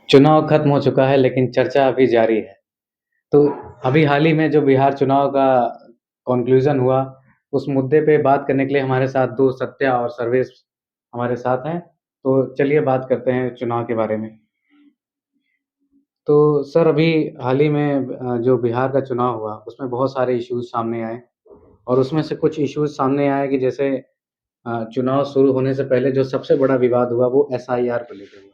चुनाव खत्म हो चुका है लेकिन चर्चा अभी जारी है। तो अभी हाल ही में जो बिहार चुनाव का कॉन्क्लूज़न हुआ, उस मुद्दे पे बात करने के लिए हमारे साथ 2 सत्या और सर्वेश हमारे साथ हैं। तो चलिए बात करते हैं चुनाव के बारे में। तो सर अभी हाल ही में जो बिहार का चुनाव हुआ, उसमें बहुत सारे इश्यूज़ सामने आए और उसमें से कुछ इश्यूज़ सामने आए कि जैसे चुनाव शुरू होने से पहले जो सबसे बड़ा विवाद हुआ वो एसआईआर को लेके हुआ।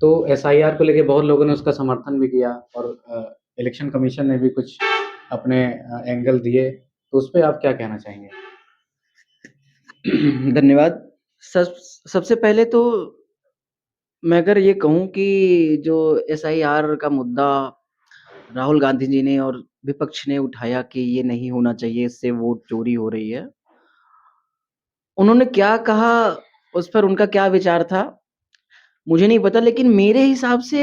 तो एसआईआर को लेके बहुत लोगों ने उसका समर्थन भी किया और इलेक्शन कमीशन ने भी कुछ अपने एंगल दिए, तो उस पे आप क्या कहना चाहेंगे? धन्यवाद। सब सबसे पहले तो मैं अगर ये कहूँ कि जो एसआईआर का मुद्दा राहुल गांधी जी ने और विपक्ष ने उठाया कि ये नहीं होना चाहिए, इससे वोट चोरी हो रही है। उन्होंने क्या कहा, उस पर उनका क्या विचार था, मुझे नहीं पता, लेकिन मेरे हिसाब से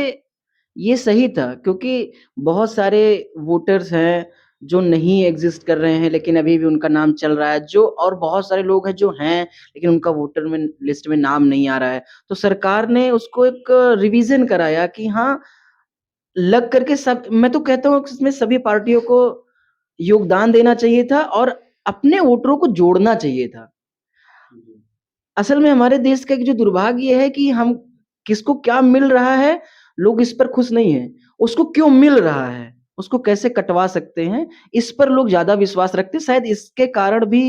ये सही था क्योंकि बहुत सारे वोटर्स हैं जो नहीं एग्जिस्ट कर रहे हैं लेकिन अभी भी उनका नाम चल रहा है, जो और बहुत सारे लोग हैं जो हैं लेकिन उनका वोटर में लिस्ट में नाम नहीं आ रहा है। तो सरकार ने उसको एक रिवीजन कराया कि हाँ, लग करके सब, मैं तो कहता हूँ कि इसमें सभी पार्टियों को योगदान देना चाहिए था और अपने वोटरों को जोड़ना चाहिए था। जी। असल में हमारे देश का एक जो दुर्भाग्य है कि हम किसको क्या मिल रहा है, लोग इस पर खुश नहीं हैं। उसको क्यों मिल रहा है, उसको कैसे कटवा सकते हैं, इस पर लोग ज़्यादा विश्वास रखते हैं। शायद इसके कारण भी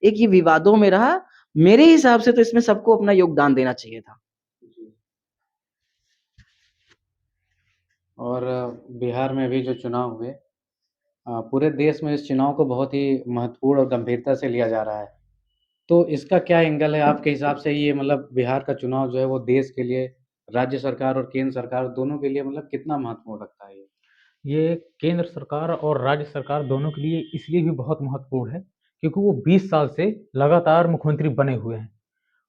एक ये विवादों में रहा। मेरे हिसाब से तो इसमें सबको अपना योगदान देना चाहिए था। जी। और बिहार में भी जो चुनाव हुए पूरे देश में इस चुनाव को बहुत ही महत्वपूर्ण और गंभीरता से लिया जा रहा है। तो इसका क्या एंगल है आपके हिसाब से ये मतलब बिहार का चुनाव जो है वो देश के लिए, राज्य सरकार और केंद्र सरकार दोनों के लिए मतलब कितना महत्वपूर्ण रखता है ये? ये केंद्र सरकार और राज्य सरकार दोनों के लिए इसलिए भी बहुत महत्वपूर्ण है क्योंकि वो 20 साल से लगातार मुख्यमंत्री बने हुए हैं।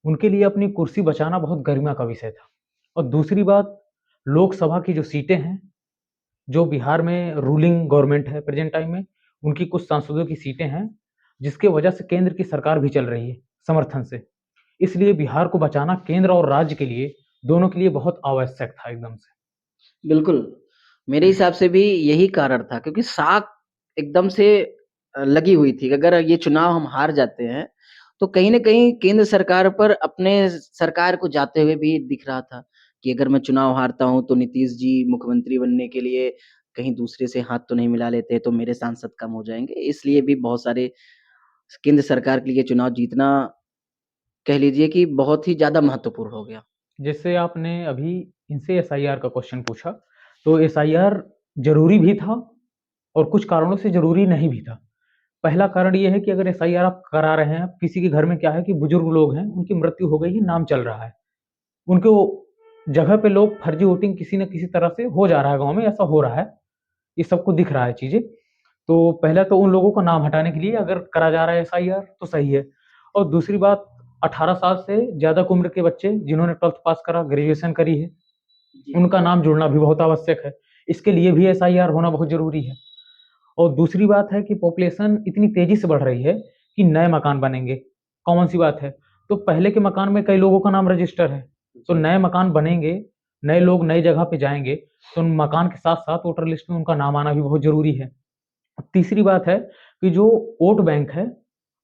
उनके लिए अपनी कुर्सी बचाना बहुत गरिमा का विषय था। और दूसरी बात, लोकसभा की जो सीटें हैं, जो बिहार में रूलिंग गवर्नमेंट है प्रेजेंट टाइम में, उनकी कुछ सांसदों की सीटें हैं, जिसके वजह से केंद्र की सरकार भी चल रही है समर्थन से। इसलिए बिहार को बचाना केंद्र और राज्य के लिए, दोनों के लिए बहुत आवश्यक था एकदम से। बिल्कुल, मेरे हिसाब से भी यही कारण था क्योंकि साख एकदम से लगी हुई थी कि अगर ये चुनाव हम हार जाते हैं, तो कहीं न कहीं केंद्र सरकार पर अपने सरकार को जाते हुए भी दिख रहा था कि अगर मैं चुनाव हारता हूँ, तो नीतीश जी मुख्यमंत्री बनने के लिए कहीं दूसरे से हाथ तो नहीं मिला लेते, तो मेरे सांसद कम हो जाएँगे। इसलिए भी बहुत सारे केंद्र सरकार के लिए चुनाव जीतना कह लीजिए कि बहुत ही ज़्यादा महत्वपूर्ण हो गया। जैसे आपने अभी इनसे एसआईआर का क्वेश्चन पूछा, तो एसआईआर ज़रूरी भी था और कुछ कारणों से ज़रूरी नहीं भी था। पहला कारण ये है कि अगर एसआईआर आप करा रहे हैं, किसी के घर में क्या है कि बुजुर्ग लोग हैं, उनकी मृत्यु हो गई है, नाम चल रहा है। उनको जगह पे लोग फर्जी वोटिंग किसी न किसी तरह से हो जा रहा है, गाँव में ऐसा हो रहा है। ये सबको दिख रहा है चीज़ें। तो पहला तो उन लोगों का नाम हटाने के लिए अगर करा जा रहा है एसआईआर तो सही है। और दूसरी बात, 18 साल से ज़्यादा की उम्र के बच्चे जिन्होंने 12th पास करा, ग्रेजुएशन करी है, जी। उनका नाम जुड़ना भी बहुत आवश्यक है। इसके लिए भी एसआईआर होना बहुत ज़रूरी है। और दूसरी बात है कि पॉपुलेशन इतनी तेज़ी से बढ़ रही है कि नए मकान बनेंगे, कॉमन सी बात है। तो पहले के मकान में कई लोगों का नाम रजिस्टर है, तो जी। नए मकान बनेंगे, नए लोग नई जगह पे जाएँगे, तो उन मकान के साथ-साथ वोटर लिस्ट में उनका नाम आना भी बहुत ज़रूरी है। तीसरी बात है कि जो वोट बैंक है,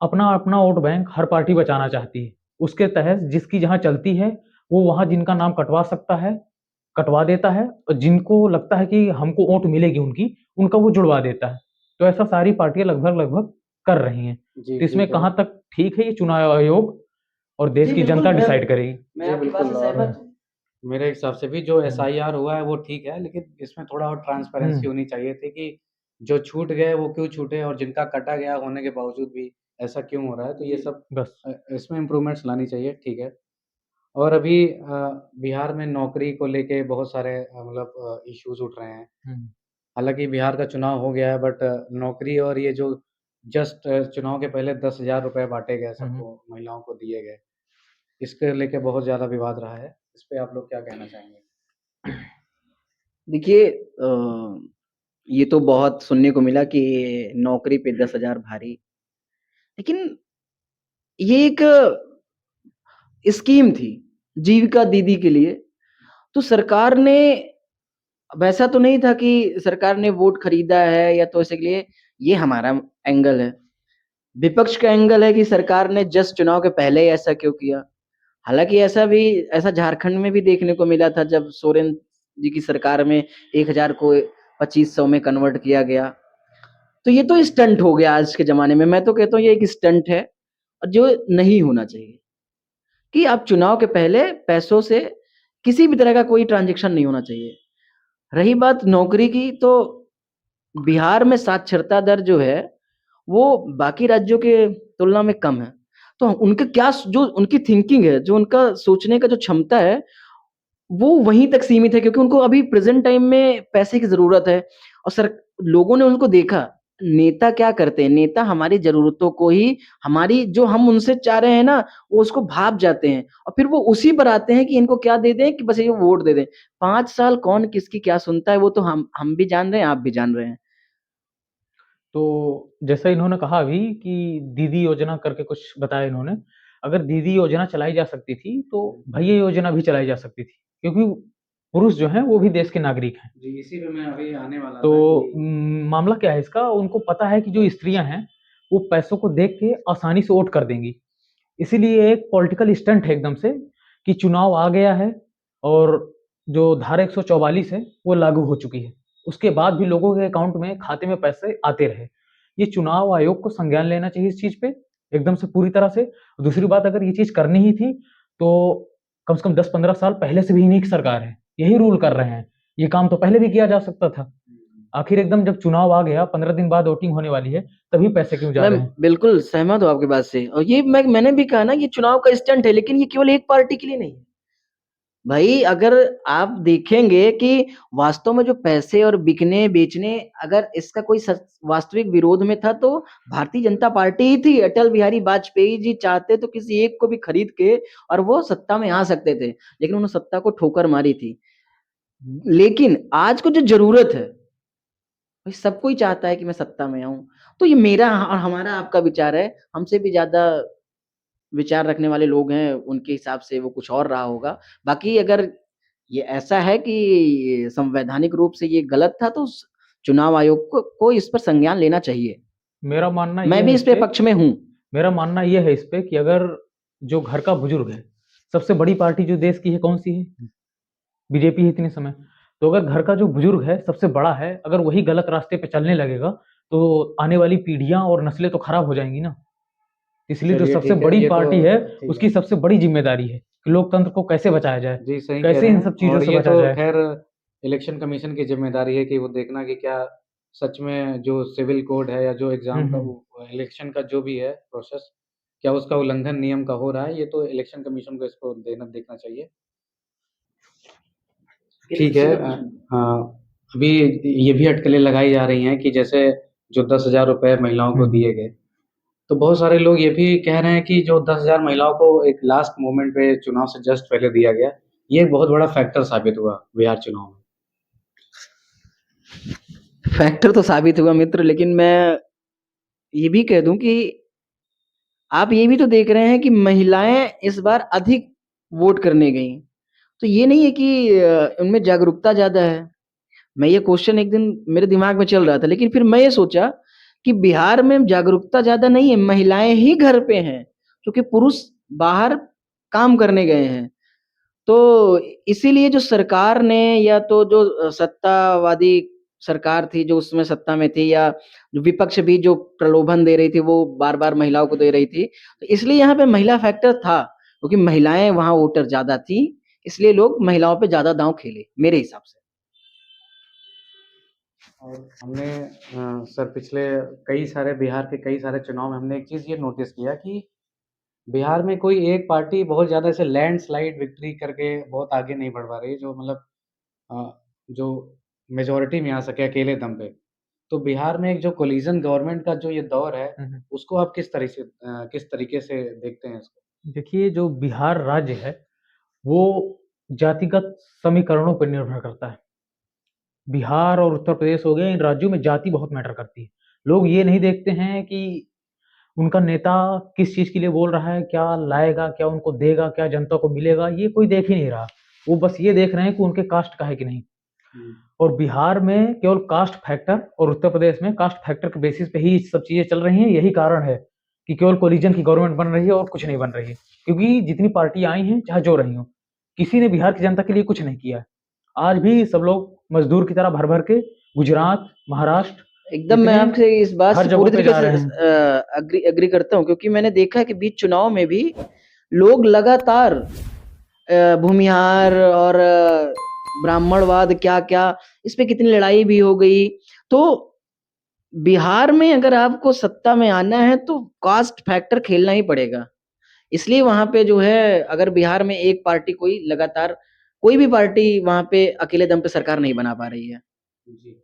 अपना-अपना वोट बैंक हर पार्टी बचाना चाहती है। उसके तहत जिसकी जहाँ चलती है, वो वहाँ जिनका नाम कटवा सकता है, कटवा देता है और जिनको लगता है कि हमको वोट मिलेगी उनकी, उनका वो जुड़वा देता है। तो ऐसा सारी पार्टियाँ लगभग-लगभग कर रही हैं। जी, तो इसमें ठीक है। कहाँ तक ठीक है ये चुनाव आयोग और देश जी, की बिल्कुल, जनता डिसाइड करेगी। मैं जी, आपकी बात बिल्कुल से और सहमत हूँ। मेरे हिसाब से भी जो हुँ, एसआईआर हुआ है वो ठीक है, लेकिन इसमें थोड़ा और हुँ, ट्रांसपेरेंसी होनी चाहिए थी कि जो छूट गए वो क्यों छूटे और जिनका कटा गया होने के बावजूद भी ऐसा क्यों हो रहा है, तो ये सब बस। इसमें इम्प्रूवमेंट्स लानी चाहिए, ठीक है। और अभी बिहार में नौकरी को लेके बहुत सारे मतलब इश्यूज़ उठ रहे हैं। हुँ, हालाँकि बिहार का चुनाव हो गया है बट नौकरी और ये जो जस्ट चुनाव के पहले 10,000 रुपए बाँटे गए हुँ, हुँ। सबको, महिलाओं को दिए गए, इसको लेके बहुत ज़्यादा विवाद रहा है। इस पे आप लोग क्या कहना चाहेंगे? देखिए ये तो बहुत सुनने को मिला कि नौकरी पे 10,000 भारी। लेकिन ये एक स्कीम थी, जीविका दीदी के लिए। तो सरकार ने वैसा तो नहीं था कि सरकार ने वोट खरीदा है या तो इसके लिए, ये हमारा एंगल है। विपक्ष का एंगल है कि सरकार ने जस्ट चुनाव के पहले ही ऐसा क्यों किया? हालाँकि ऐसा झारखंड में भी देखने को मिला था जब सोरेन जी की सरकार में 1000 को 2500 में कन्वर्ट किया गया। तो ये तो स्टंट हो गया आज के ज़माने में। मैं तो कहता हूँ ये एक स्टंट है और जो नहीं होना चाहिए, कि आप चुनाव के पहले पैसों से किसी भी तरह का कोई ट्रांज़ैक्शन नहीं होना चाहिए। रही बात नौकरी की, तो बिहार में साक्षरता दर जो है, वो बाकी राज्यों के तुलना में कम है। तो उनका क्या जो उनकी थिंकिंग है, जो उनका सोचने का जो क्षमता है, वो वहीं तक सीमित है क्योंकि उनको अभी प्रेज़ेंट टाइम में पैसे की ज़रूरत है और लोगों ने उनको देखा, नेता क्या करते हैं, नेता हमारी ज़रूरतों को ही हमारी जो हम उनसे चाह रहे हैं ना, वो उसको भाँप जाते हैं और फिर वो उसी पर आते हैं कि इनको क्या दे दें कि बस ये वोट दे दें। 5 साल कौन किसकी क्या सुनता है, वो तो हम भी जान रहे हैं, आप भी जान रहे हैं। तो जैसा इन्होंने कहा अभी कि दीदी योजना करके कुछ बताया इन्होंने, अगर दीदी योजना चलाई जा सकती थी, तो भैया योजना भी चलाई जा सकती थी, क्योंकि पुरुष जो हैं वो भी देश के नागरिक हैं। जी, इसी पे मैं अभी आने वाला तो था कि मामला क्या है इसका, उनको पता है कि जो स्त्रियाँ हैं, वो पैसों को देख के आसानी से वोट कर देंगी। इसीलिए एक पॉलिटिकल स्टंट है एकदम से कि चुनाव आ गया है और जो धारा 144 है, वो लागू हो चुकी है। उसके बाद भी लोगों के अकाउंट में, खाते में पैसे आते रहे। ये चुनाव आयोग को संज्ञान लेना चाहिए इस चीज़ पे, एकदम से पूरी तरह से। दूसरी बात, अगर ये चीज़ करनी ही थी, तो कम से कम 10-15 साल पहले से भी इन्हीं की सरकार है, यही रूल कर रहे हैं। ये काम तो पहले भी किया जा सकता था। आखिर एकदम जब चुनाव आ गया, 15 दिन बाद वोटिंग होने वाली है, तभी पैसे क्यों जा मैं रहे हैं? बिल्कुल सहमत हूँ आपकी बात से और ये मैंने भी कहा ना ये चुनाव का स्टंट है, लेकिन ये केवल एक पार्टी के लिए नहीं है। भाई अगर आप देखेंगे कि वास्तव में जो पैसे और बिकने बेचने, अगर इसका कोई वास्तविक विरोध में था तो भारतीय जनता पार्टी ही थी। अटल बिहारी वाजपेयी जी चाहते तो किसी एक को भी खरीद के और वो सत्ता में आ सकते थे, लेकिन उन्होंने सत्ता को ठोकर मारी थी। लेकिन आज को जो जरूरत है, भाई सब कोई चाहता है कि मैं सत्ता में आऊं। तो ये मेरा और हमारा आपका विचार है, हमसे भी ज्यादा विचार रखने वाले लोग हैं, उनके हिसाब से वो कुछ और रहा होगा। बाकी अगर ये ऐसा है कि संवैधानिक रूप से ये गलत था, तो चुनाव आयोग को इस पर संज्ञान लेना चाहिए। मेरा मानना मैं ये भी है इस इस पे पे पक्ष में हूँ। मेरा मानना ये है इस पे कि अगर जो घर का बुजुर्ग है, सबसे बड़ी पार्टी जो देश की है कौन सी है? बीजेपी है इतने समय। तो अगर घर का जो बुजुर्ग है, सबसे बड़ा है, अगर वही गलत रास्ते पे चलने लगेगा, तो आने वाली पीढ़ियां और नस्लें तो खराब हो जाएंगी ना। इसलिए जो चलिए सबसे ठीक है, बड़ी ये तो पार्टी है, ठीक है। उसकी सबसे बड़ी जिम्मेदारी है कि लोकतंत्र को कैसे बचाया जाए, जी, सही कह कैसे रहे इन हैं सब चीजों और से ये बचा तो जाए। ख़ैर इलेक्शन कमीशन की ज़िम्मेदारी है कि वो देखना कि क्या सच में जो सिविल कोड है या जो एग्ज़ाम का हम्म। वो इलेक्शन का जो भी है प्रोसेस, क्या उसका उल्लंघन नियम का हो रहा है? ये तो इलेक्शन कमीशन को इसको देखना चाहिए। ठीक है हाँ, अभी ये भी अटकलें लगाई जा रही हैं कि जैसे जो 10,000 रुपए महिलाओं को हम्म। दिए गए, तो बहुत सारे लोग ये भी कह रहे हैं कि जो 10,000 महिलाओं को एक लास्ट मोमेंट पे चुनाव से जस्ट पहले दिया गया, ये एक बहुत बड़ा फैक्टर साबित हुआ बिहार चुनाव में। फैक्टर तो साबित हुआ मित्र, लेकिन मैं ये भी कह दूं कि आप ये भी तो देख रहे हैं कि महिलाएं इस बार अधिक वोट करने गई। तो ये नहीं है कि उनमें जागरूकता ज्यादा है। मैं ये क्वेश्चन एक दिन मेरे दिमाग में चल रहा था, लेकिन फिर मैं ये सोचा कि बिहार में जागरूकता ज्यादा नहीं है, महिलाएं ही घर पे हैं क्योंकि पुरुष बाहर काम करने गए हैं। तो इसीलिए जो सरकार ने या तो जो सत्तावादी सरकार थी जो उसमें सत्ता में थी, या विपक्ष भी जो प्रलोभन दे रही थी वो बार बार महिलाओं को दे रही थी, तो इसलिए यहाँ पे महिला फैक्टर था क्योंकि महिलाएं वहां वोटर ज्यादा थी, इसलिए लोग महिलाओं पे ज्यादा दांव खेले मेरे हिसाब से। और हमने सर पिछले कई सारे बिहार के कई सारे चुनाव में हमने एक चीज़ ये नोटिस किया कि बिहार में कोई एक पार्टी बहुत ज़्यादा ऐसे लैंडस्लाइड विक्ट्री करके बहुत आगे नहीं बढ़ पा रही है, जो मतलब जो मेजॉरिटी में आ सके अकेले दम पे। तो बिहार में एक जो कोलिशन गवर्नमेंट का जो ये दौर है, हम्म। उसको आप किस तरीके से देखते हैं इसको? देखिए, जो बिहार राज्य है, वो जातिगत समीकरणों पर निर्भर करता है। बिहार और उत्तर प्रदेश हो गए, इन राज्यों में जाति बहुत मैटर करती है। लोग ये नहीं देखते हैं कि उनका नेता किस चीज़ के लिए बोल रहा है, क्या लाएगा, क्या उनको देगा, क्या जनता को मिलेगा, ये कोई देख ही नहीं रहा। वो बस ये देख रहे हैं कि उनके कास्ट का है कि नहीं। और बिहार में केवल कास्ट फैक्टर और उत्तर प्रदेश में कास्ट फैक्टर के बेसिस पे ही सब चीजें चल रही हैं। यही कारण है कि केवल कोलिजन की गवर्नमेंट बन रही है और कुछ नहीं बन रही है, क्योंकि जितनी पार्टी आई हैं चाहे जो रही हो, किसी ने बिहार की जनता के लिए कुछ नहीं किया है। आज भी सब लोग मजदूर की तरह भर भर के गुजरात, महाराष्ट्र, एकदम मैं इतने आपसे इस बात हर से जगहों पूरी पे तरीके जा से रहे हैं। एग्री एग्री करता हूँ, क्योंकि मैंने देखा है कि बीच चुनाव में भी लोग लगातार भूमिहार और ब्राह्मणवाद क्या-क्या, इस पे कितनी लड़ाई भी हो गई। तो बिहार में अगर आपको सत्ता में आना है तो कास्ट फैक्टर खेलना ही पड़ेगा। इसलिए वहाँ पे जो है, अगर बिहार में एक पार्टी कोई लगातार कोई भी पार्टी वहाँ पे अकेले दम पे सरकार नहीं बना पा रही है। जी।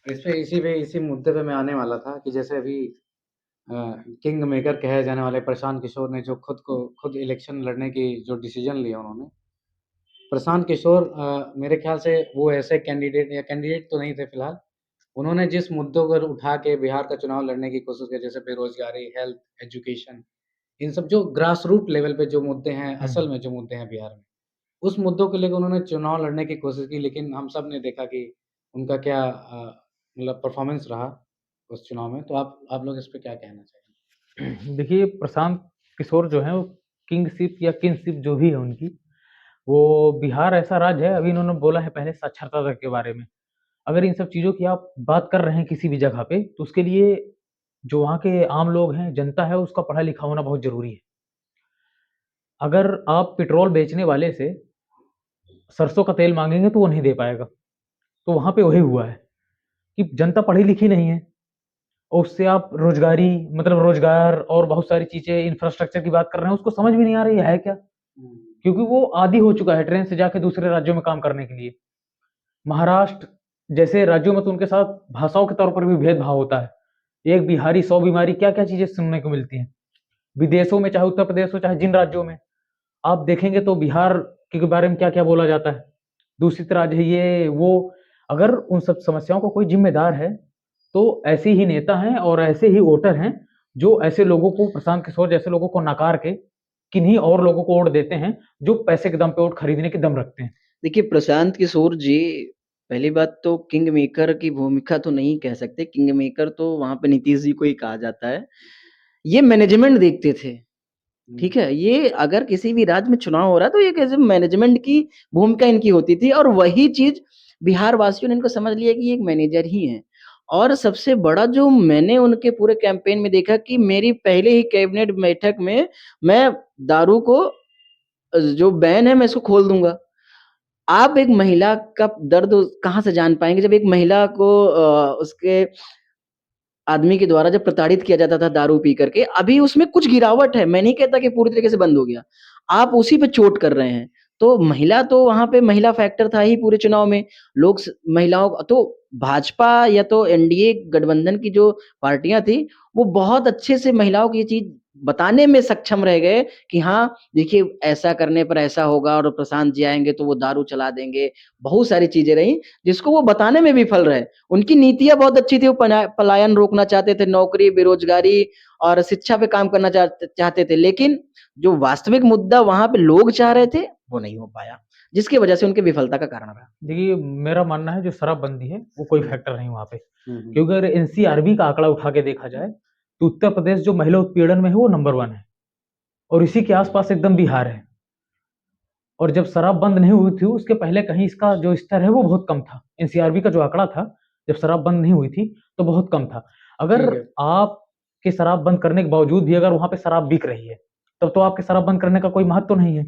इसी मुद्दे पे मैं आने वाला था कि जैसे अभी किंग मेकर कहे जाने वाले प्रशांत किशोर ने जो खुद इलेक्शन लड़ने की जो डिसीजन लिया उन्होंने, प्रशांत किशोर मेरे ख्याल से वो ऐसे कैंडिडेट तो नहीं थे फिलहाल। उन्होंने जिस मुद्दों को उठा के बिहार का चुनाव लड़ने की कोशिश की, जैसे बेरोजगारी, हेल्थ, एजुकेशन, इन सब जो ग्रास रूट लेवल पे जो मुद्दे हैं, असल में जो मुद्दे हैं बिहार में, उस मुद्दों को लेकर उन्होंने चुनाव लड़ने की कोशिश की, लेकिन हम सब ने देखा कि उनका क्या मतलब परफॉर्मेंस रहा उस चुनाव में। तो आप लोग इस पे क्या कहना चाहेंगे? देखिए, प्रशांत किशोर जो है वो किंगशिप या किंगशिप जो भी है उनकी, वो बिहार ऐसा राज्य है, अभी इन्होंने बोला है पहले साक्षरता दर के बारे में। अगर इन सब चीज़ों की आप बात कर रहे हैं किसी भी जगह पे, तो उसके लिए जो वहाँ के आम लोग हैं, जनता है, उसका पढ़ा-लिखा होना बहुत ज़रूरी है। अगर आप पेट्रोल बेचने वाले से सरसों का तेल माँगेंगे तो वो नहीं दे पाएगा। तो वहाँ पे वही हुआ है कि जनता पढ़ी-लिखी नहीं है और उससे आप रोज़गारी मतलब रोज़गार और बहुत सारी चीज़ें इंफ्रास्ट्रक्चर की बात कर रहे हैं, उसको समझ में नहीं आ रही है क्या? क्योंकि वो आदी हो चुका है ट्रेन से जाके दूसरे राज्यों में काम करने के लिए। महाराष्ट्र जैसे राज्यों में तो उनके साथ भाषाओं के तौर पर भी भेदभाव होता है। एक बिहारी 100 बीमारी, क्या-क्या चीज़ें सुनने को मिलती हैं। विदेशों में चाहे उत्तर प्रदेश हो, चाहे जिन राज्यों में, आप देखेंगे तो बिहार के बारे में क्या-क्या बोला जाता है। दूषित राज्य है ये, वो। अगर उन सब समस्याओं का कोई ज़िम्मेदार है, तो ऐसे ही नेता हैं और ऐसे ही वोटर हैं, जो ऐसे लोगों को, प्रशांत किशोर जैसे लोगों को नकार के, किन्हीं और लोगों को वोट देते हैं, जो पैसे के दम पे वोट खरीदने के दम रखते हैं। देखिए, प्रशांत किशोर जी, पहली बात तो किंग मेकर की भूमिका तो नहीं कह सकते, किंग मेकर तो वहाँ पे नीतीश जी को ही कहा जाता है। ये मैनेजमेंट देखते थे, ठीक है? ये अगर किसी भी राज्य में चुनाव हो रहा है तो एक ऐसे मैनेजमेंट की भूमिका इनकी होती थी, और वही चीज़ बिहार वासियों ने इनको समझ लिया कि ये एक मैनेजर ही हैं। और सबसे बड़ा जो मैंने उनके पूरे कैंपेन में देखा कि मेरी पहले ही कैबिनेट बैठक में मैं दारू को जो बैन है मैं इसको खोल दूँगा। आप एक महिला का दर्द कहाँ से जान पाएँगे जब एक महिला को उसके आदमी के द्वारा जब प्रताड़ित किया जाता था दारू पी करके, अभी उसमें कुछ गिरावट है, मैं नहीं कहता कि पूरी तरीके से बंद हो गया। आप उसी पे चोट कर रहे हैं। तो महिला तो वहाँ पे महिला फैक्टर था ही पूरे चुनाव में। लोग स महिलाओं तो भाजपा या तो एनडीए गठबंधन की जो पार्टियाँ थी, वो बहुत अच्छे से महिलाओं को ये चीज़ बताने में सक्षम रह गए कि हाँ, देखिए ऐसा करने पर ऐसा होगा और प्रशांत जी आएँगे तो वो दारू चला देंगे। बहुत सारी चीज़ें रहीं, जिसको वो बताने में विफल रहे। उनकी नीतियाँ बहुत अच्छी थी, वो पलायन रोकना चाहते थे, नौकरी, बेरोज़गारी और शिक्षा पे काम करना चाहते थे। लेकिन जो वास्तविक मुद्दा वहाँ पे लोग चाह रहे थे, वो नहीं हो पाया, जिसकी वजह से उनकी विफलता का कारण रहा। देखिए, मेरा मानना है जो शराबबंदी है, वो कोई फैक्टर नहीं वहाँ पे। हुँ, हुँ। क्योंकि अगर एनसीआरबी का आंकड़ा उठा के देखा जाए, तो उत्तर प्रदेश जो महिला उत्पीड़न में है, वो नंबर 1 है और इसी के आस-पास एकदम बिहार है। और जब शराब बंद नहीं हुई थी, उसके पहले कहीं इसका जो स्तर है, वो बहुत कम था। एनसीआरबी का जो आंकड़ा था, जब शराब बंद नहीं हुई थी, तो बहुत कम था। अगर ठीक है। आपके शराब बंद करने के बावजूद भी अगर वहाँ पे शराब बिक रही है, तब तो आपके शराब बंद करने का कोई महत्व नहीं है।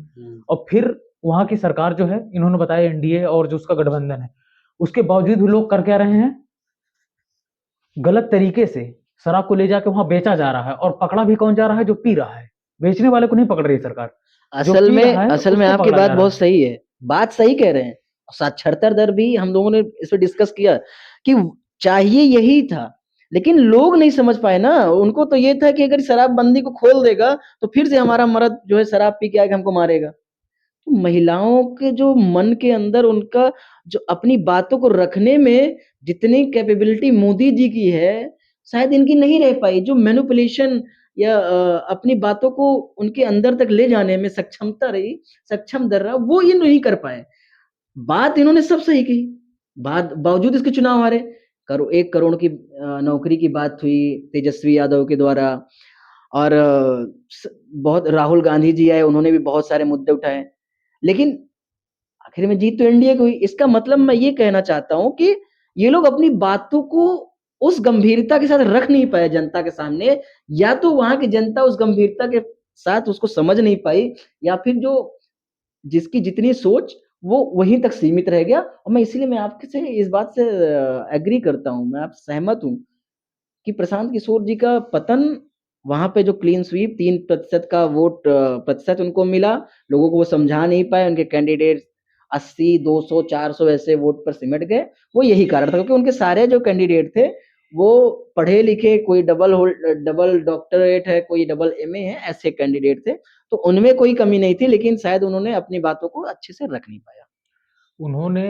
और फिर वहाँ की सरकार जो है, इन्होंने बताया एनडीए और जो उसका गठबंधन है, उसके बावजूद भी लोग कर क्या रहे हैं? गलत तरीके से शराब को ले जाके वहाँ बेचा जा रहा है और पकड़ा भी कौन जा रहा है? जो पी रहा है। बेचने वाले को नहीं पकड़ रही सरकार। जो असल पी में रहा है, असल में उसको आपकी पकड़ा बात जा रहा बहुत है। सही है। बात सही कह रहे हैं। साक्षरता दर भी हम लोगों ने इस पे डिस्कस किया कि चाहिए यही था, लेकिन लोग नहीं समझ पाए ना। उनको तो ये था कि अगर शराबबंदी को खोल देगा, तो फिर से हमारा मर्द जो है शराब पी के आके हमको मारेगा। तो महिलाओं के जो मन के अंदर उनका जो अपनी बातों को रखने में जितनी कैपेबिलिटी मोदी जी की है, शायद इनकी नहीं रह पाई। जो मैनिपुलेशन या अपनी बातों को उनके अंदर तक ले जाने में सक्षमता रही, सक्षम दर रहा, वो ये नहीं कर पाए। बात इन्होंने सब सही कही, बावजूद इसके चुनाव हारे। 1 करोड़ की नौकरी की बात हुई तेजस्वी यादव के द्वारा, और बहुत राहुल गांधी जी आए, उन्होंने भी बहुत सारे मुद्दे उठाए, लेकिन आखिर में जीत तो एनडीए की हुई। इसका मतलब मैं ये कहना चाहता हूँ कि ये लोग अपनी बातों को उस गंभीरता के साथ रख नहीं पाए जनता के सामने, या तो वहां की जनता उस गंभीरता के साथ उसको समझ नहीं पाई, या फिर जो जिसकी जितनी सोच वो वहीं तक सीमित रह गया। और मैं इसीलिए मैं आपसे इस बात से एग्री करता हूँ, मैं आपसे सहमत हूँ कि प्रशांत किशोर जी का पतन, वहां पे जो क्लीन स्वीप 3% का वोट प्रतिशत उनको मिला, लोगों को वो समझा नहीं पाए, उनके कैंडिडेट 80, 200, 400 ऐसे वोट पर सिमट गए। वो यही कारण था, क्योंकि उनके सारे जो कैंडिडेट थे वो पढ़े लिखे, कोई डबल डॉक्टरेट है, कोई डबल एमए है, ऐसे कैंडिडेट थे। तो उनमें कोई कमी नहीं थी, लेकिन शायद उन्होंने अपनी बातों को अच्छे से रख नहीं पाया। उन्होंने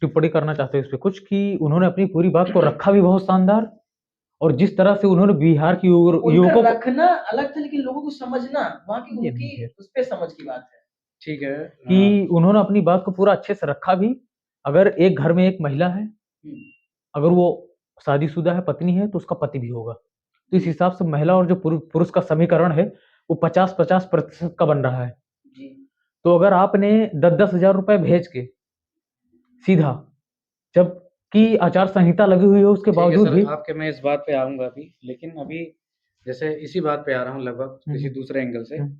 टिप्पणी करना चाहते हैं इस पे कुछ कि उन्होंने अपनी पूरी बात को रखा भी बहुत शानदार, और जिस तरह से उन्होंने बिहार की उनका युवकों को, रखना अलग था, लेकिन लोगों को समझना वहां की ये नहीं उनकी है उस पे समझ की बात है। ठीक है। कि उन्होंने अपनी बात को पूरा अच्छे से रखा भी। अगर एक घर में एक महिला है, हम्म, अगर वो शादीशुदा है, पत्नी है, तो उसका पति भी होगा। तो इस जी हिसाब से महिला और जो पुरुष का समीकरण है वो 50-50% का बन रहा है। जी तो अगर आपने 10-10 हजार रुपए भेज के सीधा, जबकि आचार संहिता लगी हुई हो उसके ठीक है बावजूद सर, भी। आपके मैं इस बात पे आऊँगा अभी, लेकिन अभी जैसे इसी बात पे आ रहा हूँ लगभग हम्म, किसी दूसरे एंगल से। हम्म,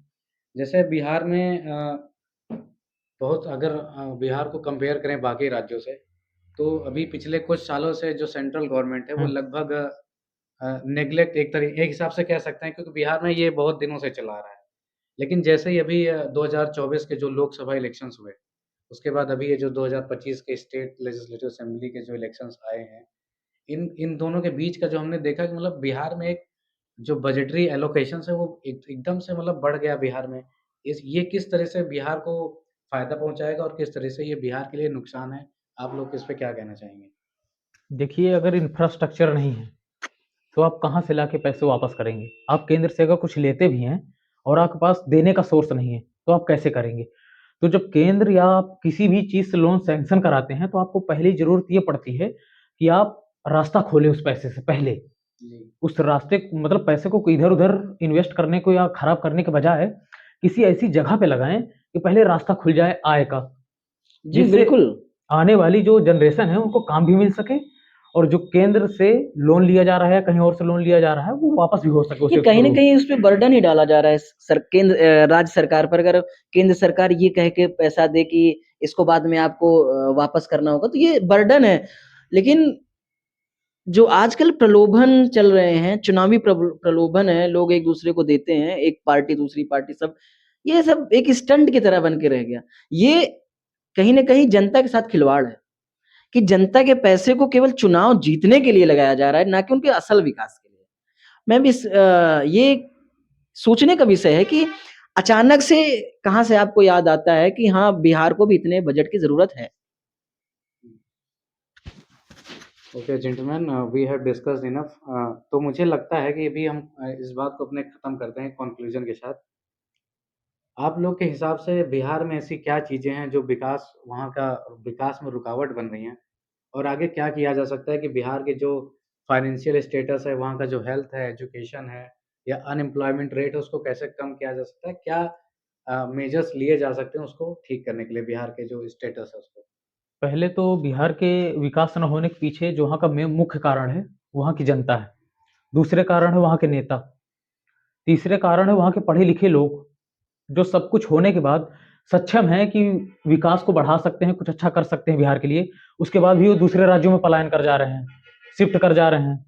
जैसे बिहार में बहुत अगर बिहार को कंपेयर करें बाकी राज्यों से, तो अभी पिछले कुछ सालों से जो सेंट्रल गवर्नमेंट है वो हम्म, लगभग नेग्लेक्ट एक हिसाब से कह सकते हैं, क्योंकि बिहार में ये बहुत दिनों से चला आ रहा है। लेकिन जैसे ही अभी 2024 के जो लोकसभा इलेक्शंस हुए, उसके बाद अभी ये जो 2025 के स्टेट लेजिस्लेटिव असेंबली के जो इलेक्शंस आए हैं, इन इन दोनों के बीच का जो हमने देखा कि मतलब बिहार में एक जो बजटरी एलोकेशंस है वो एकदम से मतलब बढ़ गया बिहार में। इस ये किस तरह से बिहार को फ़ायदा पहुँचाएगा और किस तरह से ये बिहार के लिए नुकसान है? आप लोग इस पे क्या कहना चाहेंगे? देखिए, अगर इंफ्रास्ट्रक्चर नहीं है तो आप कहाँ से लाके पैसे वापस करेंगे? आप केंद्र से अगर कुछ लेते भी हैं और आपके पास देने का सोर्स नहीं है, तो आप कैसे करेंगे? तो जब केंद्र या आप किसी भी चीज़ से लोन सैंक्शन कराते हैं, तो आपको पहली ज़रूरत ये पड़ती है कि आप रास्ता खोलें उस पैसे से पहले। जी। उस रास्ते मतलब पैसे को इधर-उधर इन्वेस्ट करने को या खराब करने के बजाय, किसी ऐसी जगह पे लगाएँ कि पहले रास्ता खुल जाए आय का, जी जिससे बिल्कुल। आने वाली जो जनरेशन है उनको काम भी मिल सके, और जो केंद्र से लोन लिया जा रहा है, कहीं और से लोन लिया जा रहा है, वो वापस भी हो सके ये उसे कहीं न थ्रू। कहीं उस पे बर्डन ही डाला जा रहा है राज्य सरकार पर। अगर केंद्र सरकार ये कह के पैसा दे कि इसको बाद में आपको वापस करना होगा, तो ये बर्डन है। लेकिन जो आजकल प्रलोभन चल रहे हैं, चुनावी प्रलोभन है, लोग एक दूसरे को देते हैं, एक पार्टी दूसरी पार्टी, सब ये सब एक स्टंट की तरह बन के रह गया। ये कहीं न कहीं जनता के साथ खिलवाड़ है, कि जनता के पैसे को केवल चुनाव जीतने के लिए लगाया जा रहा है, ना कि उनके असल विकास के लिए। मैं भी ये सोचने का विषय है कि अचानक से कहाँ से आपको याद आता है कि हाँ, बिहार को भी इतने बजट की ज़रूरत है। Okay gentleman, we have discussed enough. तो मुझे लगता है कि अभी हम इस बात को अपने ख़त्म करते हैं कॉन्क्लूज़न के साथ। आप लोग के हिसाब से बिहार में ऐसी क्या चीज़ें हैं जो वहाँ का विकास में रुकावट बन रही हैं? और आगे क्या किया जा सकता है कि बिहार के जो फाइनेंशियल स्टेटस है, वहाँ का जो हेल्थ है, एजुकेशन है या अनएम्प्लॉयमेंट रेट है, उसको कैसे कम किया जा सकता है? क्या मेजर्स लिए जा सकते हैं उसको ठीक करने के लिए, बिहार के जो स्टेटस है उसको? पहले तो बिहार के विकास न होने के पीछे जो वहाँ का मुख्य कारण है, वहाँ की जनता है। दूसरे कारण है वहाँ के नेता। तीसरे कारण है वहाँ के पढ़े-लिखे लोग, जो सब कुछ होने के बाद सक्षम हैं कि विकास को बढ़ा सकते हैं, कुछ अच्छा कर सकते हैं बिहार के लिए। उसके बाद भी वो दूसरे राज्यों में पलायन कर जा रहे हैं, शिफ्ट कर जा रहे हैं।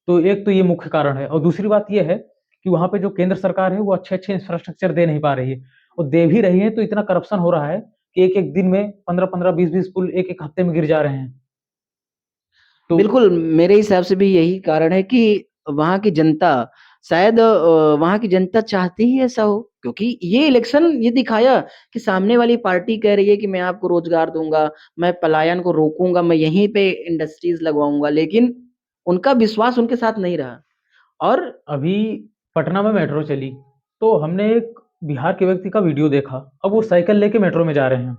तो एक तो ये मुख्य कारण है, और दूसरी बात ये है कि वहाँ पे जो केंद्र सरकार है वो अच्छे-अच्छे इंफ्रास्ट्रक्चर दे नहीं पा रही है, और दे भी रही है तो इतना करप्शन हो रहा है कि एक-एक दिन में 15-15, 20-20 पुल एक-एक हफ्ते में गिर जा रहे हैं। तो बिल्कुल, मेरे हिसाब से भी यही कारण है कि वहाँ की जनता, शायद वहाँ की जनता चाहती ही ऐसा हो, क्योंकि ये इलेक्शन ये दिखाया कि सामने वाली पार्टी कह रही है कि मैं आपको रोज़गार दूँगा, मैं पलायन को रोकूँगा, मैं यहीं पे इंडस्ट्रीज़ लगवाऊँगा, लेकिन उनका विश्वास उनके साथ नहीं रहा। और अभी पटना में मेट्रो चली, तो हमने एक बिहार के व्यक्ति का वीडियो देखा। अब वो साइकिल लेके मेट्रो में जा रहे हैं।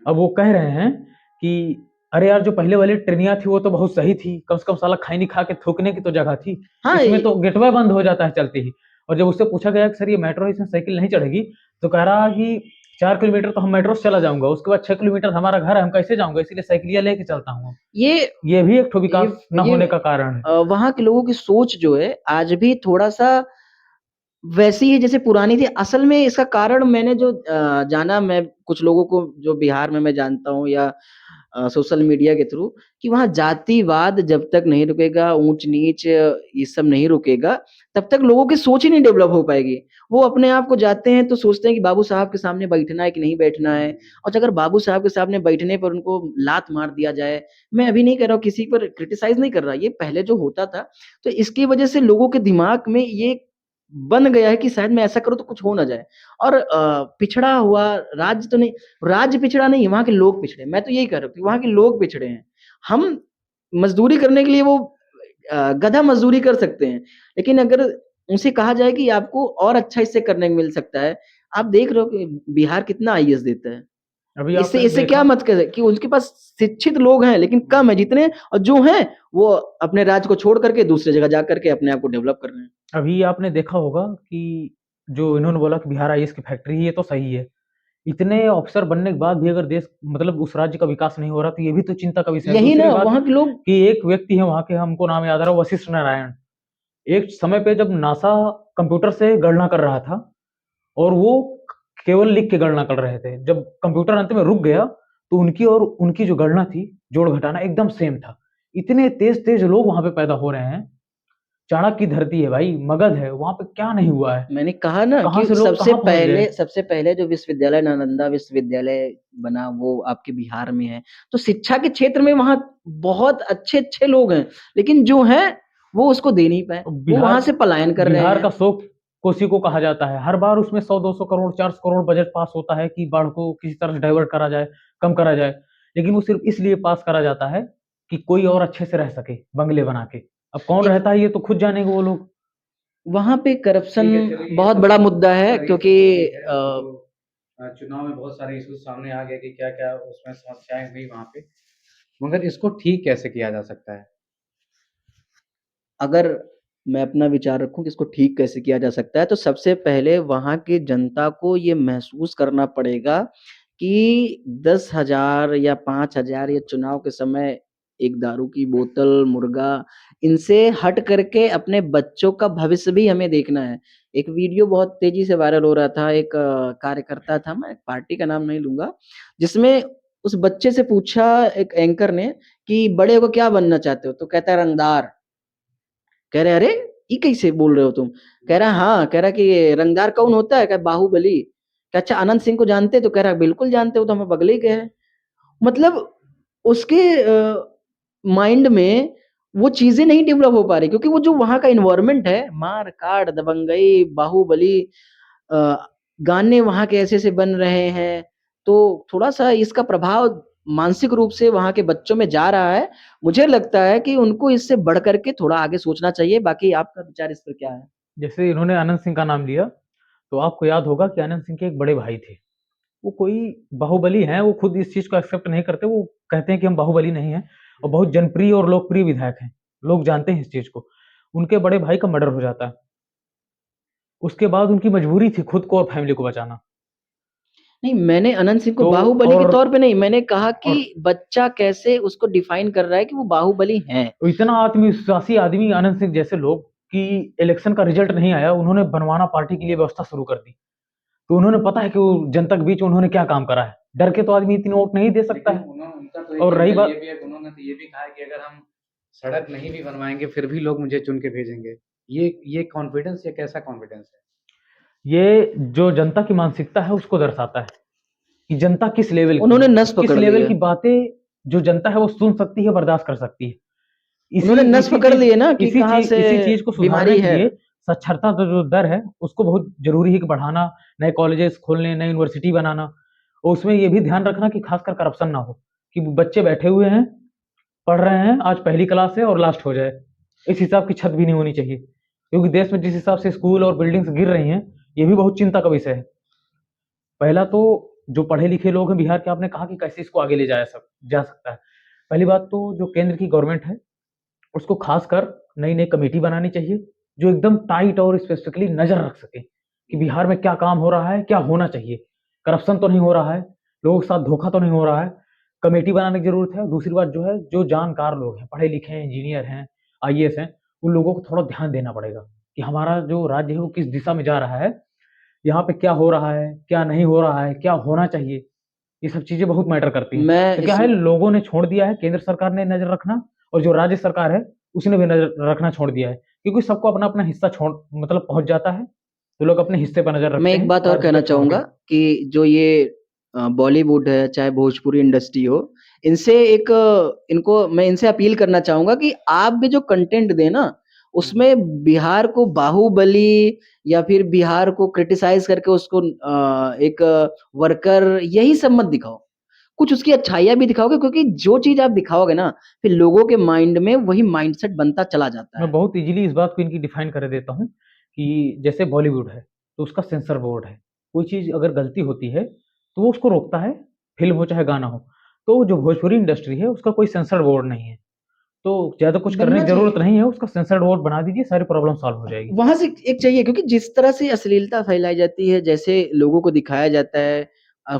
अब वो कह रहे हैं कि अरे यार, जो पहले वाली ट्रेनियाँ थी वो तो बहुत सही थी, कम से कम साला खैनी खा के थूकने की तो जगह थी। हाँ, इसमें तो गेटवे बंद हो जाता है चलते ही। और जब उससे पूछा गया कि सर ये मेट्रो है, इसमें साइकिल नहीं चढ़ेगी, तो कह रहा कि 4 किलोमीटर तो हम मेट्रो से चला जाऊँगा, उसके बाद 6 किलोमीटर हमारा घर है, हम कैसे जाऊँगा? इसीलिए साइकिलिया लेके चलता हूँ। ये ये भी एक ठो ये विकास ना ये होने का कारण है। वहाँ के लोगों की सोच जो है आज भी थोड़ा-सा वैसी ही जैसे पुरानी थी। असल में इसका कारण मैंने जो जाना, मैं कुछ लोगों को जो बिहार में मैं जानता हूँ या सोशल मीडिया के थ्रू, कि वहाँ जातिवाद जब तक नहीं रुकेगा, ऊँच-नीच ये सब नहीं रुकेगा, तब तक लोगों की सोच ही नहीं डेवलप हो पाएगी। वो अपने आप को जाते हैं तो सोचते हैं कि बाबू साहब के सामने बैठना है कि नहीं बैठना है, और अगर बाबू साहब के सामने बैठने पर उनको लात मार दिया जाए, मैं अभी नहीं कह रहा हूँ, किसी पर क्रिटिसाइज़ नहीं कर रहा, ये पहले जो होता था, तो इसकी वजह से लोगों के दिमाग में ये बन गया है कि शायद मैं ऐसा करूँ तो कुछ हो ना जाए। और पिछड़ा हुआ राज्य तो नहीं, राज्य पिछड़ा नहीं है, वहाँ के लोग पिछड़े हैं। मैं तो यही कह रहा हूँ कि वहाँ के लोग पिछड़े हैं। हम मज़दूरी करने के लिए वो गधा मज़दूरी कर सकते हैं, लेकिन अगर उनसे कहा जाए कि आपको और अच्छा इससे करने को मिल सकता है, आप देख रहे हो कि बिहार कितना आईएएस देता है। अभी इससे आपने इससे क्या देखा, मत करें कि उनके पास शिक्षित लोग हैं, लेकिन कम है, जितने और जो हैं, वो अपने राज्य को छोड़ कर के दूसरी जगह जा कर के अपने आप को डेवलप कर रहे हैं। अभी आपने देखा होगा कि जो इन्होंने बोला कि बिहार आईएएस की फैक्ट्री है, ये तो सही है। इतने अफ़सर बनने के बाद भी अगर देश, मतलब उस राज्य का विकास नहीं हो रहा, तो ये भी तो चिंता का विषय है। यही दूसरी ना, बात वहाँ के लोग कि एक व्यक्ति है वहाँ के, हमको नाम याद आ रहा है, वशिष्ठ नारायण। एक समय पे जब नासा कंप्यूटर से गणना कर रहा था, और वो केवल लिख के गणना कर रहे थे। जब कंप्यूटर अंत में रुक गया, तो उनकी और उनकी जो गणना थी, जोड़-घटाना एकदम सेम था। इतने तेज़-तेज़ लोग वहाँ पे पैदा हो रहे हैं। चाणक्य की धरती है भाई, मगध है, वहाँ पे क्या नहीं हुआ है? मैंने कहा ना कहाँ कि से लोग सबसे कहाँ पहुँच गए? पहले सबसे पहले जो विश्वविद्यालय नालंदा विश्वविद्यालय बना, वो आपके बिहार में है। तो शिक्षा के क्षेत्र में वहाँ बहुत अच्छे-अच्छे लोग हैं, लेकिन जो हैं, वो उसको दे नहीं पाए। वो बिहार वहाँ से पलायन कर रहे बिहार हैं। का शोक कोसी को कहा जाता है। हर बार उसमें 100-200 करोड़, 400 करोड़ बजट पास होता है कि बाढ़ को किसी तरह से डाइवर्ट करा जाए, कम करा जाए। लेकिन वो सिर्फ़ इसलिए पास करा जाता है कि कोई और अच्छे से रह सके, बंगले बना के। अब कौन ये रहता है ये तो खुद जानेंगे वो लोग। वहाँ पे करप्शन ठीक है, चलिए ये बहुत सब बड़ा मुद्दा है, सर ये क्योंकि सब तो ठीक है। अ तो चुनाव में बहुत सारे इश्यूज़ सामने आ गए कि क्या-क्या उसमें समस्याएँ हुई वहाँ पे। मगर इसको ठीक कैसे किया जा सकता है? अगर मैं अपना विचार रखूँ कि इसको ठीक कैसे किया जा सकता है, तो सबसे पहले वहाँ की जनता को ये महसूस करना पड़ेगा कि 10,000 या 5,000 या चुनाव के समय एक दारू की बोतल, मुर्गा, इनसे हट करके अपने बच्चों का भविष्य भी हमें देखना है। एक वीडियो बहुत तेज़ी से वायरल हो रहा था, एक कार्यकर्ता था, मैं पार्टी का नाम नहीं लूँगा, जिसमें उस बच्चे से पूछा एक एंकर ने कि बड़े होकर क्या बनना चाहते हो? तो कहता है रंगदार। कह रहे, "अरे! ये कैसे बोल रहे हो तुम?" कह रहा, "हाँ।" कह रहा कि "रंगदार कौन होता है?" कहा, "बाहुबली।" कहा, "अच्छा अनंत सिंह को जानते हो?" तो कह रहा, "बिल्कुल जानते हो, वो तो हमारे बगल ही के हैं।" मतलब उसके माइंड में वो चीज़ें नहीं डेवलप हो पा रही, क्योंकि वो जो वहाँ का एनवायरनमेंट है, मार-काट, दबंगई, बाहुबली, अ, गाने वहाँ के ऐसे-ऐसे बन रहे हैं, तो थोड़ा-सा इसका प्रभाव मानसिक रूप से वहाँ के बच्चों में जा रहा है। मुझे लगता है कि उनको इससे बढ़ कर के थोड़ा आगे सोचना चाहिए, बाकी आपका विचार इस पर क्या है? जैसे इन्होंने आनंद सिंह का नाम लिया, तो आपको याद होगा कि आनंद सिंह के एक बड़े भाई थे। वो कोई बाहुबली हैं, वो खुद इस चीज़ को एक्सेप्ट नहीं करते, वो कहते हैं कि हम बाहुबली नहीं हैं, और बहुत जनप्रिय और लोकप्रिय विधायक हैं। लोग जानते हैं इस चीज़ को। उनके बड़े भाई का मर्डर हो जाता है। उसके बाद उनकी मजबूरी थी खुद को और फैमिली को बचाना। नहीं, मैंने अनंत सिंह को तो बाहुबली के तौर पे नहीं, मैंने कहा कि और बच्चा कैसे उसको डिफाइन कर रहा है कि वो बाहुबली हैं। इतना आत्मविश्वासी आदमी आनंद सिंह जैसे लोग, कि इलेक्शन का रिजल्ट नहीं आया, उन्होंने बनवाना पार्टी के लिए व्यवस्था शुरू कर दी। तो उन्होंने पता है कि वो जनता के बीच में उन्होंने क्या काम करा है। डर के तो आदमी इतनी वोट नहीं दे सकता लेकिन है। उनका तो एक और रही एंगल ये बात, भी है कि उन्होंने तो ये भी कहा है कि अगर हम सड़क नहीं भी बनवाएँगे, फिर भी लोग मुझे चुन के भेजेंगे। ये कॉन्फिडेंस, ये कैसा कॉन्फिडेंस है? ये जो जनता की मानसिकता है उसको दर्शाता है कि जनता किस लेवल की उन्होंने है, नस किस पकड़ ली लेवल है। की बातें जो जनता है वो सुन सकती है, बर्दाश्त कर सकती है। इसी उन्होंने नस इसी पकड़ चीज़ ली है ना कि इसी कहाँ चीज़ से इसी चीज़ को सुधारने बीमारी के है। लिए साक्षरता का जो दर है, उसको बहुत ज़रूरी है कि बढ़ाना, नए कॉलेजेस खोलने, नई यूनिवर्सिटी बनाना, और उसमें ये भी ध्यान रखना कि खासकर करप्शन ना हो, कि बच्चे बैठे हुए हैं, पढ़ रहे हैं, आज पहली क्लास है और लास्ट हो जाए। इस हिसाब की छत भी नहीं होनी चाहिए। क्योंकि देश में जिस हिसाब से स्कूल और बिल्डिंग्स गिर रही हैं, ये भी बहुत चिंता का विषय है। पहला तो जो पढ़े-लिखे लोग हैं बिहार के, आपने कहा कि कैसे इसको आगे ले जा सकता है। पहली बात तो जो केंद्र की गवर्नमेंट है, उसको खासकर नई-नई कमेटी बनानी चाहिए, जो एकदम टाइट और स्पेसिफिकली नज़र रख सके, कि बिहार में क्या काम हो रहा है, क्या होना चाहिए? करप्शन तो नहीं हो रहा है, लोगों के साथ धोखा तो नहीं हो रहा है, कमेटी बनाने की ज़रूरत है। दूसरी बात जो है, जो जानकार लोग हैं, पढ़े-लिखे हैं, इंजीनियर हैं, आईएएस हैं, उन लोगों को थोड़ा ध्यान देना पड़ेगा, कि हमारा जो राज्य है वो किस दिशा में जा रहा है, यहाँ पे क्या हो रहा है, क्या नहीं हो रहा है, क्या होना चाहिए? ये सब चीज़ें बहुत मैटर करती हैं। मैं तो क्या इस है, लोगों ने छोड़ दिया है, केंद्र सरकार ने नज़र रखना, और जो राज्य सरकार है, उसने भी नज़र रखना छोड़ दिया है। क्योंकि सबको अपना-अपना हिस्सा छोड़ मतलब पहुँच जाता है, तो लोग अपने हिस्से पर नज़र मैं रखते एक हैं, बात और राज्य कहना को छोड़ चाहूँगा के। कि जो ये बॉलीवुड है, चाहे भोजपुरी इंडस्ट्री हो, इनसे एक इनको मैं इनसे अपील करना चाहूँगा कि आप भी जो कंटेंट दें ना, उसमें बिहार को बाहुबली या फिर बिहार को क्रिटिसाइज़ करके उसको एक वर्कर यही सब मत दिखाओ। कुछ उसकी अच्छाइयाँ भी दिखाओगे क्योंकि जो चीज़ आप दिखाओगे ना, फिर लोगों के माइंड में वही माइंडसेट बनता चला जाता मैं है। बहुत ईज़िली इस बात को इनकी डिफाइन कर देता हूँ, कि जैसे बॉलीवुड है, तो उसका सेंसर बोर्ड है। कोई चीज़ अगर गलती होती है, तो वो उसको रोकता है, फ़िल्म हो चाहे गाना हो। तो जो भोजपुरी इंडस्ट्री है, उसका कोई सेंसर बोर्ड नहीं है। तो ज़्यादा कुछ करने बनना की ज़रूरत चाहिए। नहीं है, उसका सेंसर बोर्ड बना दीजिए, सारी प्रॉब्लम सॉल्व हो जाएगी। वहाँ से एक चाहिए क्योंकि जिस तरह से अश्लीलता फैलाई जाती है, जैसे लोगों को दिखाया जाता है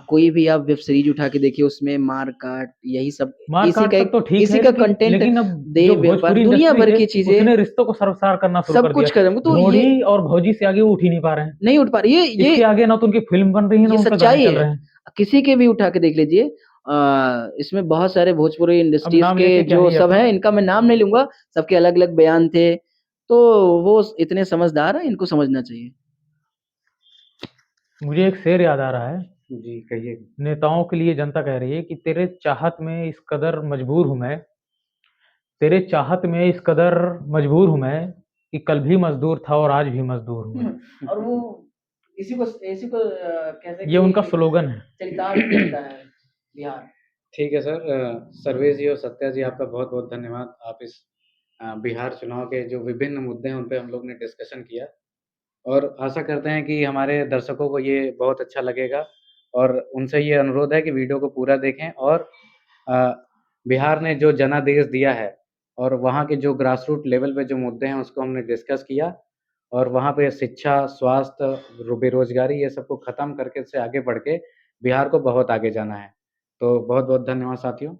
कोई भी आप वेब सीरीज़ उठा के देखिए उसमें मार-काट यही सब मार-काट तक तो ठीक इसी है, का लेकिन कंटेंट लेकिन अब जो देह व्यापार भोजपुरी दुनिया इंडस्ट्री भर है, की चीज़ें उसने रिश्तों को शर्मसार करना शुरू सब कर दिया। कुछ कदम तो ये ढोढ़ी और भौजी से आगे वो उठ ही नहीं पा रहे हैं। नहीं उठ पा रही इसके आगे ना तो उनकी फ़िल्म बन रही है, ना ये उन पे गाने सच्चाई चल है। रहे हैं। किसी के भी उठा के देख लीजिए इसमें बहुत सारे भोजपुरी अब इंडस्ट्रीज़ नाम के लेके क्या जो ही सब आता? हैं, इनका मैं नाम नहीं लूँगा, सबके अलग-अलग बयान थे। तो वो इतने समझदार हैं, इनको समझना चाहिए। मुझे एक शेर याद आ रहा है, जी, कहिए। नेताओं के लिए जनता कह रही है कि तेरे चाहत में इस कदर मजबूर हूँ मैं, तेरे चाहत में इस कदर मजबूर हूँ मैं, कि कल भी मज़दूर था और आज भी मज़दूर हूँ मैं। और वो इसी को कहते हैं ये उनका कि स्लोगन चरितार्थ है। करता है बिहार। ठीक है सर। सर्वेश जी और सत्या जी, आपका बहुत-बहुत धन्यवाद। आप इस बिहार चुनाव के जो विभिन्न मुद्दे हैं, उन पे हम लोग ने डिस्कशन किया, और आशा करते हैं कि हमारे दर्शकों को ये बहुत अच्छा लगेगा, और उनसे ये अनुरोध है कि वीडियो को पूरा देखें, और अ, बिहार ने जो जनादेश दिया है और वहाँ के जो ग्रासरूट लेवल पे जो मुद्दे हैं, उसको हमने डिस्कस किया, और वहाँ पे शिक्षा, स्वास्थ्य, बेरोज़गारी, ये सबको ख़त्म करके इससे आगे बढ़ के बिहार को बहुत आगे जाना है। तो बहुत-बहुत धन्यवाद साथियों।